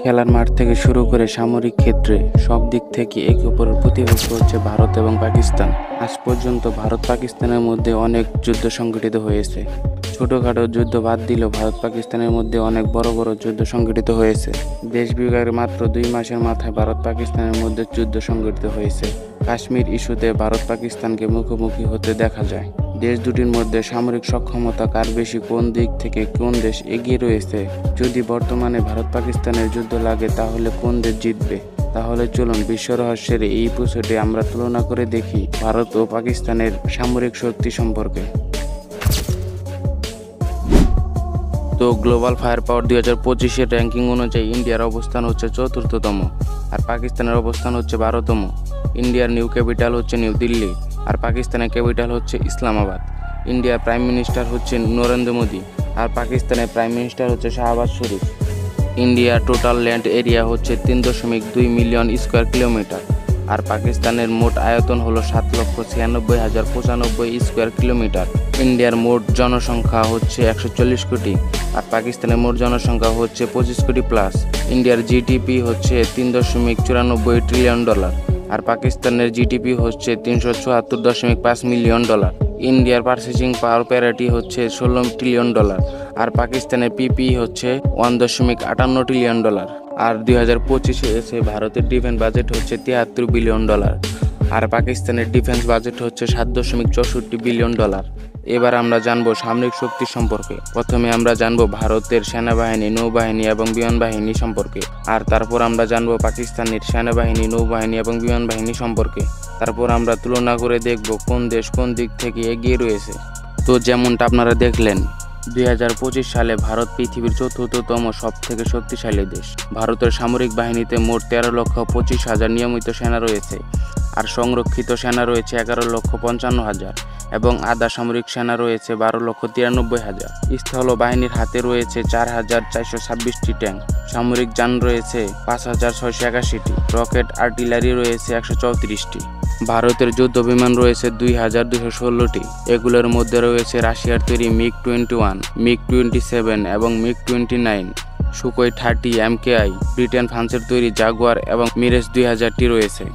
খেলার মাঠ থেকে শুরু করে সামরিক ক্ষেত্রে সব দিক থেকে একে অপরের প্রতিপক্ষ হচ্ছে ভারত এবং পাকিস্তান। আজ পর্যন্ত ভারত পাকিস্তানের মধ্যে অনেক যুদ্ধ সংঘটিত হয়েছে। ছোটখাটো যুদ্ধ বাদ দিলেও ভারত পাকিস্তানের মধ্যে অনেক বড় বড় যুদ্ধ সংঘটিত হয়েছে। দেশ বিভাগের মাত্র 2 মাসের মাথায় ভারত পাকিস্তানের মধ্যে যুদ্ধ সংঘটিত হয়েছে। কাশ্মীর ইস্যুতে ভারত পাকিস্তানকে মুখোমুখি হতে দেখা যায়। দেশ দুটির মধ্যে সামরিক সক্ষমতা কার বেশি, কোন দিক থেকে কোন দেশ এগিয়ে রয়েছে, যদি বর্তমানে ভারত পাকিস্তানের যুদ্ধ লাগে তাহলে কোন দেশ জিতবে। তাহলে চলুন বিশ্ব রহস্যের এই এপিসোডে আমরা তুলনা করে দেখি ভারত ও পাকিস্তানের সামরিক শক্তি সম্পর্কে। তো গ্লোবাল ফায়ার পাওয়ার 2025-এর র্যাঙ্কিং অনুযায়ী ইন্ডিয়ার অবস্থান হচ্ছে 4র্থতম আর পাকিস্তানের অবস্থান হচ্ছে 12তম। ইন্ডিয়ার নিউ ক্যাপিটাল হচ্ছে নিউ দিল্লি আর পাকিস্তানের ক্যাপিটাল হচ্ছে ইসলামাবাদ। ইন্ডিয়ার প্রাইম মিনিস্টার হচ্ছে নরেন্দ্র মোদী আর পাকিস্তানের প্রাইম মিনিস্টার হচ্ছে শাহবাজ শরীফ। ইন্ডিয়ার টোটাল ল্যান্ড এরিয়া হচ্ছে 3.2 মিলিয়ন স্কোয়ার কিলোমিটার আর পাকিস্তানের মোট আয়তন হলো 7,96,095 স্কোয়ার কিলোমিটার। ইন্ডিয়ার মোট জনসংখ্যা হচ্ছে 140 কোটি আর পাকিস্তানের মোট জনসংখ্যা হচ্ছে 25 কোটি প্লাস। ইন্ডিয়ার জিডিপি হচ্ছে $3.94 ট্রিলিয়ন আর পাকিস্তানের জিডিপি হচ্ছে $374.5 মিলিয়ন। ইন্ডিয়ার পারচেজিং পাওয়ার প্যারিটি হচ্ছে $16 ট্রিলিয়ন আর পাকিস্তানের পিপি হচ্ছে $1.58 ট্রিলিয়ন। আর 2025-এ এসে ভারতের ডিফেন্স বাজেট হচ্ছে $73 বিলিয়ন আর পাকিস্তানের ডিফেন্স বাজেট হচ্ছে $7.64 বিলিয়ন। এবার আমরা জানবো সামরিক শক্তি সম্পর্কে। প্রথমে আমরা জানবো ভারতের সেনাবাহিনী, নৌবাহিনী এবং বিমান বাহিনী সম্পর্কে, আর তারপর আমরা জানবো পাকিস্তানের সেনাবাহিনী, নৌবাহিনী এবং বিমান বাহিনী সম্পর্কে। তারপর আমরা তুলনা করে দেখব কোন দেশ কোন দিক থেকে এগিয়ে রয়েছে। তো যেমনটা আপনারা দেখলেন 2025 সালে ভারত পৃথিবীর 4র্থতম সব থেকে শক্তিশালী দেশ। ভারতের সামরিক বাহিনীতে মোট 13,25,000 নিয়মিত সেনা রয়েছে আর সংরক্ষিত সেনা রয়েছে 11,55,000 এবং আধা সামরিক সেনা রয়েছে 12,93,000। স্থল বাহিনীর হাতে রয়েছে 4,426টি ট্যাঙ্ক, সামরিক যান রয়েছে 5,681টি, রকেট আর্টিলারি রয়েছে 134টি। ভারতের যুদ্ধ বিমান রয়েছে 2,216টি। এগুলোর মধ্যে রয়েছে রাশিয়ার তৈরি MiG-21, MiG-27 এবং MiG-29, সুকোই 30 MKI, ব্রিটেন ফ্রান্সের তৈরি জাগুয়ার এবং মিরেজ 2000টি রয়েছে।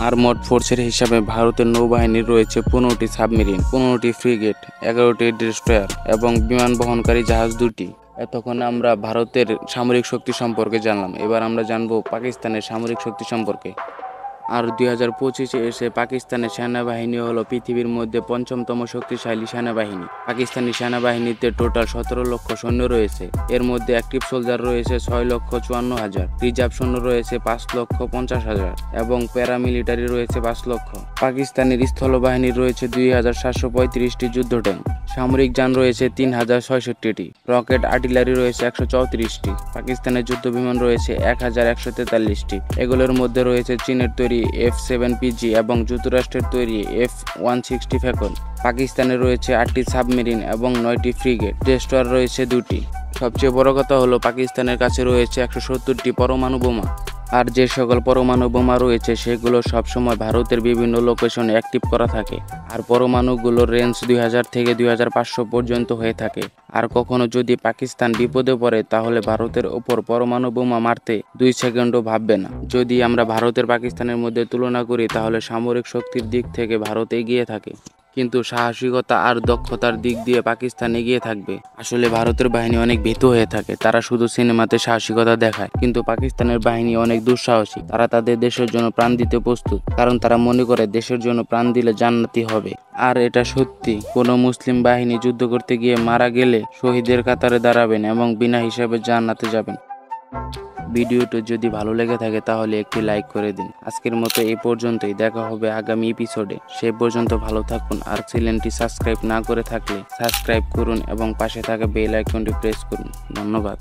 আর মোট ফোর্সের হিসাবে ভারতের নৌবাহিনীর রয়েছে 15টি সাবমেরিন, 15টি ফ্রিগেট, 11টি ডেস্ট্রয়ার এবং বিমান বহনকারী জাহাজ 2টি। এতক্ষণ আমরা ভারতের সামরিক শক্তি সম্পর্কে জানলাম। এবার আমরা জানবো পাকিস্তানের সামরিক শক্তি সম্পর্কে। আর 2025-এ এসে পাকিস্তানের সেনাবাহিনী হলো পৃথিবীর মধ্যে 5ম শক্তিশালী সেনাবাহিনী। পাকিস্তানি সেনাবাহিনীতে টোটাল 17 লক্ষ সৈন্য রয়েছে। এর মধ্যে অ্যাক্টিভ সোলজার রয়েছে 6,54,000, রিজার্ভ সৈন্য রয়েছে 5,50,000 এবং প্যারামিলিটারি রয়েছে 5 লক্ষ। পাকিস্তানের স্থলবাহিনীর রয়েছে 2,735টি যুদ্ধ ট্যাঙ্ক, সামরিক যান রয়েছে 3,066টি, রকেট আর্টিলারি রয়েছে 134টি। পাকিস্তানের যুদ্ধ বিমান রয়েছে 1,143টি। এগুলোর মধ্যে রয়েছে চীনের তৈরি F-7PG এবং যুক্তরাষ্ট্রের তৈরি F-160 ফ্যালকন। পাকিস্তানে রয়েছে 8টি সাবমেরিন এবং 9টি ফ্রিগেট, ডেস্ট্রয়ার রয়েছে 2টি। সবচেয়ে বড় কথা হলো পাকিস্তানের কাছে রয়েছে 170টি পরমাণু বোমা। আর যে সকল পরমাণু বোমা রয়েছে সেগুলো সবসময় ভারতের বিভিন্ন লোকেশনে অ্যাক্টিভ করা থাকে। আর পরমাণুগুলোর রেঞ্জ 2000 থেকে 2500 পর্যন্ত হয়ে থাকে। আর কখনো যদি পাকিস্তান বিপদে পড়ে তাহলে ভারতের ওপর পরমাণু বোমা মারতে 2 সেকেন্ডও ভাববে না। যদি আমরা ভারতের পাকিস্তানের মধ্যে তুলনা করি তাহলে সামরিক শক্তির দিক থেকে ভারত এগিয়ে থাকে, কিন্তু সাহসিকতা আর দক্ষতার দিক দিয়ে পাকিস্তান এগিয়ে থাকবে। আসলে ভারতের বাহিনী অনেক ভীতু হয়ে থাকে, তারা শুধু সিনেমাতে সাহসিকতা দেখায়, কিন্তু পাকিস্তানের বাহিনী অনেক দুঃসাহসী। তারা তাদের দেশের জন্য প্রাণ দিতে প্রস্তুত, কারণ তারা মনে করে দেশের জন্য প্রাণ দিলে জান্নাতি হবে। আর এটা সত্যি, কোনো মুসলিম বাহিনী যুদ্ধ করতে গিয়ে মারা গেলে শহীদের কাতারে দাঁড়াবেন এবং বিনা হিসাবে জান্নাতে যাবেন। ভিডিওটি যদি ভালো লেগে থাকে তাহলে একটি লাইক করে দিন। আজকের মতো এই পর্যন্তই, দেখা হবে আগামী এপিসোডে। সে পর্যন্ত ভালো থাকুন আর চ্যানেলটি সাবস্ক্রাইব না করে থাকলে সাবস্ক্রাইব করুন এবং পাশে থাকা বেল আইকনটি প্রেস করুন। ধন্যবাদ।